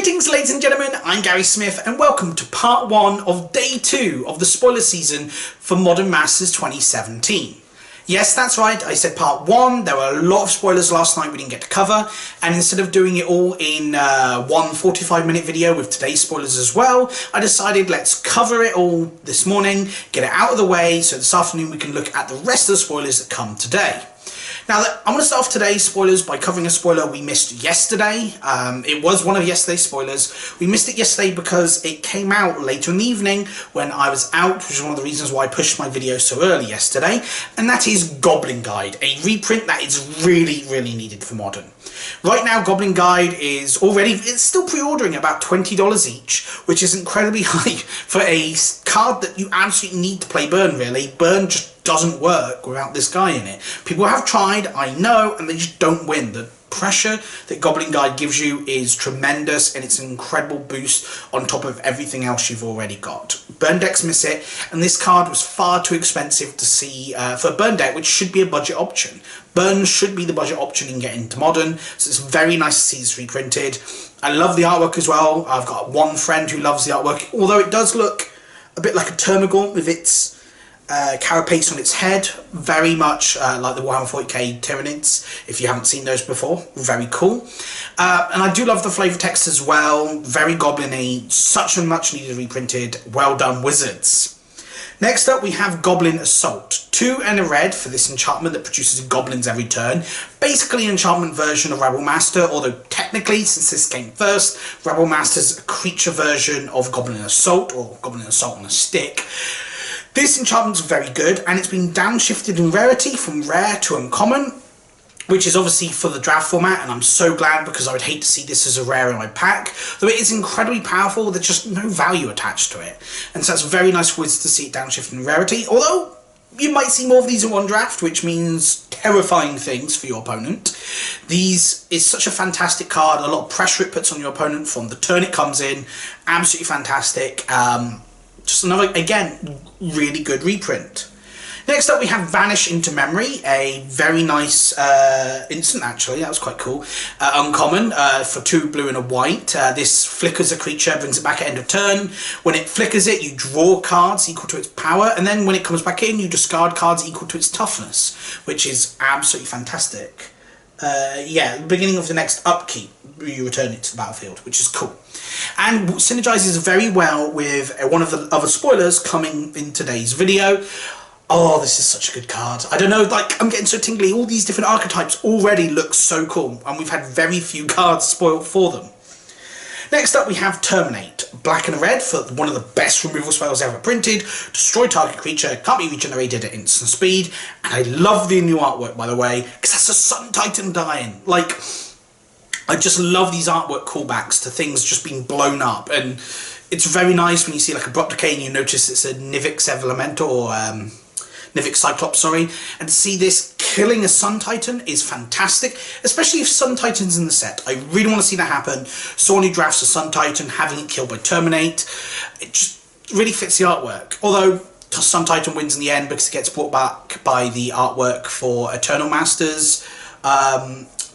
Greetings ladies and gentlemen, I'm Gary Smith and welcome to part 1 of day 2 of the spoiler season for Modern Masters 2017. Yes, that's right, I said part 1, there were a lot of spoilers last night we didn't get to cover, and instead of doing it all in one 45-minute video with today's spoilers as well, I decided let's cover it all this morning, get it out of the way, so this afternoon we can look at the rest of the spoilers that come today. Now, I'm going to start off today's spoilers by covering a spoiler we missed yesterday. It was one of yesterday's spoilers. We missed it yesterday because it came out later in the evening when I was out, which is one of the reasons why I pushed my video so early yesterday, and that is Goblin Guide, a reprint that is really, really needed for Modern. Right now, Goblin Guide is already, it's still pre-ordering about $20 each, which is incredibly high for a card that you absolutely need to play Burn, really. Burn just doesn't work without this guy in it. People have tried, I know, and they just don't win. The pressure that Goblin Guide gives you is tremendous, and it's an incredible boost on top of everything else you've already got. Burn decks miss it, and this card was far too expensive to see for a Burn deck, which should be a budget option. Burn should be the budget option in getting to Modern, so it's very nice to see this reprinted. I love the artwork as well. I've got one friend who loves the artwork, although it does look a bit like a Termagant with its carapace on its head, very much like the Warhammer 40k Tyranids, if you haven't seen those before. Very cool. And I do love the flavour text as well, very goblin-y, such a much needed reprinted, well done wizards. Next up we have Goblin Assault, 2 and a red for this enchantment that produces goblins every turn. Basically an enchantment version of Rebel Master, although technically, since this came first, Rebel Master's a creature version of Goblin Assault, or Goblin Assault on a stick. This enchantment's very good, and it's been downshifted in rarity from rare to uncommon, which is obviously for the draft format, and I'm so glad because I would hate to see this as a rare in my pack. Though it is incredibly powerful, there's just no value attached to it. And so it's very nice for Wizards to see it downshifted in rarity, although you might see more of these in one draft, which means terrifying things for your opponent. These is such a fantastic card, a lot of pressure it puts on your opponent from the turn it comes in, absolutely fantastic. Just another, again, really good reprint. Next up we have Vanish into Memory, a very nice instant actually, that was quite cool. Uncommon, for 2 blue and a white. This flickers a creature, brings it back at end of turn. When it flickers it, you draw cards equal to its power, and then when it comes back in, you discard cards equal to its toughness, which is absolutely fantastic. Yeah, the beginning of the next upkeep, you return it to the battlefield, which is cool. And synergizes very well with one of the other spoilers coming in today's video. Oh, this is such a good card. I don't know, like, I'm getting so tingly. All these different archetypes already look so cool, and we've had very few cards spoiled for them. Next up we have Terminate, black and a red for one of the best removal spells ever printed. Destroy target creature, can't be regenerated at instant speed. And I love the new artwork, by the way, because that's a Sun Titan dying. Like, I just love these artwork callbacks to things just being blown up. And it's very nice when you see like Abrupt Decay and you notice it's a Nivix Elemental, or Nivix Cyclops, sorry. And to see this killing a Sun Titan is fantastic, especially if Sun Titan's in the set. I really want to see that happen. Someone who drafts a Sun Titan, having it killed by Terminate, it just really fits the artwork. Although Sun Titan wins in the end because it gets brought back by the artwork for Eternal Masters,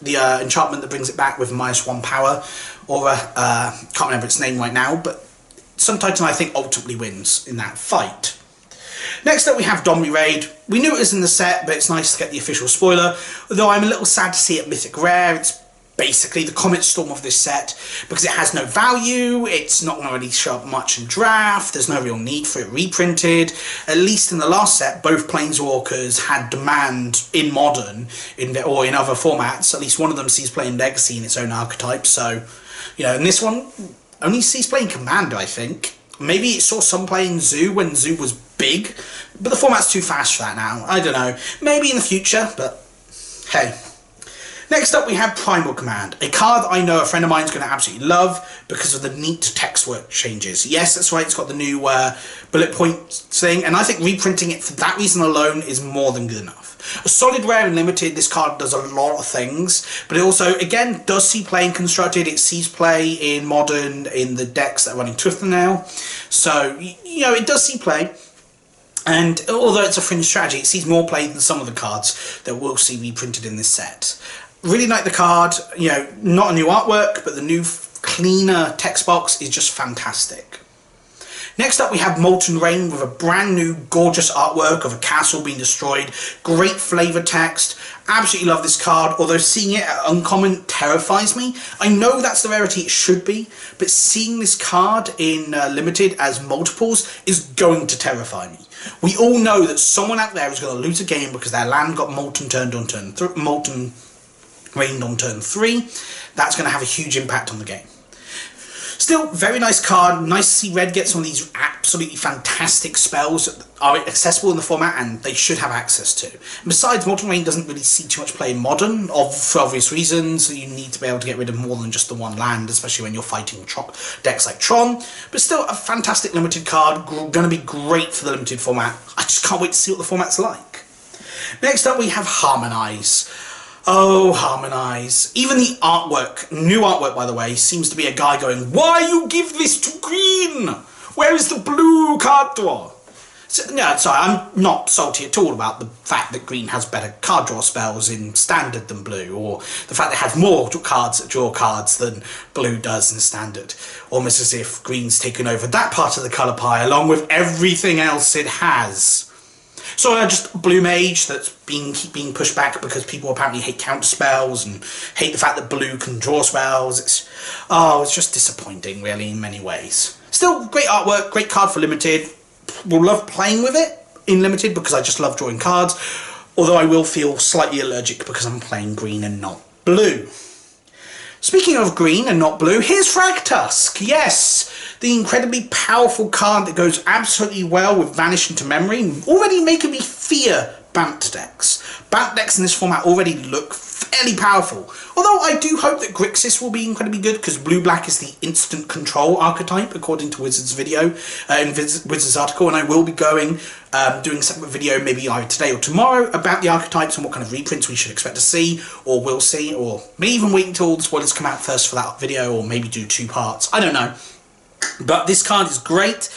the enchantment that brings it back with -1 power, or can't remember its name right now, but Sun Titan I think ultimately wins in that fight. Next up we have Domri Raid. We knew it was in the set, but it's nice to get the official spoiler, although I'm a little sad to see it Mythic Rare. It's basically the Comet Storm of this set, because it has no value, it's not going to really show up much in draft, there's no real need for it reprinted. At least in the last set, both Planeswalkers had demand in Modern, or in other formats. At least one of them sees play in Legacy in its own archetype, so, you know, and this one only sees play in Commander, I think. Maybe it saw some play in Zoo when Zoo was big, but the format's too fast for that now. I don't know. Maybe in the future, but hey. Next up we have Primal Command, a card I know a friend of mine is going to absolutely love because of the neat text work changes. Yes, that's right, it's got the new bullet point thing, and I think reprinting it for that reason alone is more than good enough. A solid rare and limited, this card does a lot of things, but it also, again, does see play in Constructed, it sees play in Modern, in the decks that are running Twister now, so, you know, it does see play. And although it's a fringe strategy, it sees more play than some of the cards that we'll see reprinted in this set. Really like the card, you know, not a new artwork, but the new cleaner text box is just fantastic. Next up we have Molten Rain with a brand new gorgeous artwork of a castle being destroyed. Great flavour text. Absolutely love this card, although seeing it at uncommon terrifies me. I know that's the rarity it should be, but seeing this card in limited as multiples is going to terrify me. We all know that someone out there is going to lose a game because their land got molten rained on turn 3. That's going to have a huge impact on the game. Still, very nice card. Nice to see Red get some of these absolutely fantastic spells that are accessible in the format and they should have access to. And besides, Molten Rain doesn't really see too much play in Modern, for obvious reasons. You need to be able to get rid of more than just the one land, especially when you're fighting decks like Tron. But still, a fantastic limited card. Going to be great for the limited format. I just can't wait to see what the format's like. Next up, we have Harmonize. Oh, Harmonize. Even the artwork, new artwork by the way, seems to be a guy going, "Why you give this to green? Where is the blue card draw?" So, no, sorry, I'm not salty at all about the fact that green has better card draw spells in standard than blue, or the fact they have more cards that draw cards than blue does in standard. Almost as if green's taken over that part of the colour pie along with everything else it has. So just Blue Mage that's being pushed back because people apparently hate counter spells and hate the fact that blue can draw spells. It's just disappointing really in many ways. Still great artwork, great card for limited. Will love playing with it in limited because I just love drawing cards. Although I will feel slightly allergic because I'm playing green and not blue. Speaking of green and not blue, here's Fragtusk. Yes, the incredibly powerful card that goes absolutely well with Vanish into Memory, already making me fear Bant decks. Bant decks in this format already look fairly powerful. Although I do hope that Grixis will be incredibly good because blue-black is the instant control archetype according to Wizard's video, in Wizard's article, and I will be doing a separate video maybe either today or tomorrow about the archetypes and what kind of reprints we should expect to see, or will see, or maybe even wait until the spoilers come out first for that video, or maybe do 2 parts. I don't know. But this card is great,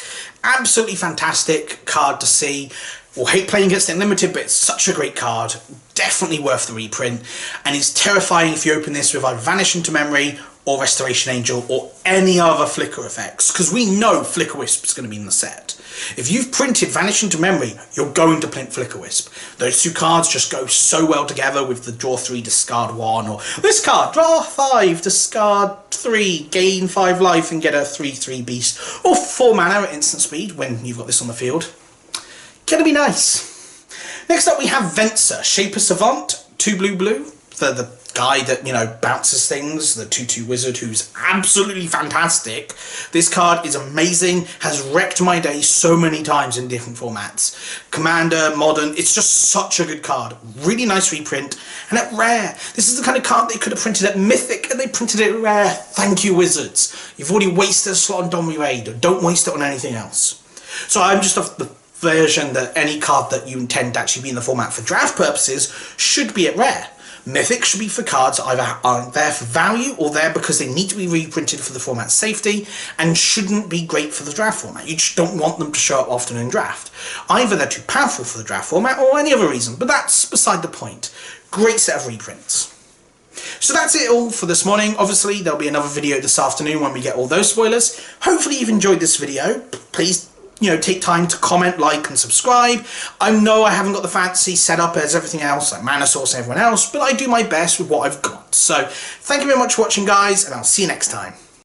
absolutely fantastic card to see. We'll hate playing against it in limited, but it's such a great card, definitely worth the reprint, and it's terrifying if you open this with either Vanish into Memory or Restoration Angel or any other Flicker effects, because we know Flicker Wisp is going to be in the set. If you've printed Vanish into Memory, you're going to print Flicker Wisp. Those 2 cards just go so well together with the draw 3, discard 1, or this card, draw 5, discard 3, gain 5 life and get a 3/3 beast, or 4 mana at instant speed when you've got this on the field. Gonna be nice. Next up we have Venser, Shaper Savant, 2 blue, the guy that, you know, bounces things, the 2/2 wizard who's absolutely fantastic. This card is amazing, has wrecked my day so many times in different formats. Commander, Modern, it's just such a good card. Really nice reprint, and at Rare. This is the kind of card they could have printed at Mythic, and they printed it at Rare. Thank you, Wizards. You've already wasted a slot on Domri Raid, don't waste it on anything else. So I'm just of the version that any card that you intend to actually be in the format for draft purposes should be at Rare. Mythic should be for cards that either aren't there for value or there because they need to be reprinted for the format's safety and shouldn't be great for the draft format. You just don't want them to show up often in draft. Either they're too powerful for the draft format or any other reason, but that's beside the point. Great set of reprints. So that's it all for this morning. Obviously there'll be another video this afternoon when we get all those spoilers. Hopefully you've enjoyed this video. Please, you know, take time to comment, like and subscribe. I know I haven't got the fancy setup as everything else, like Mana Source and everyone else, but I do my best with what I've got. So thank you very much for watching guys, and I'll see you next time.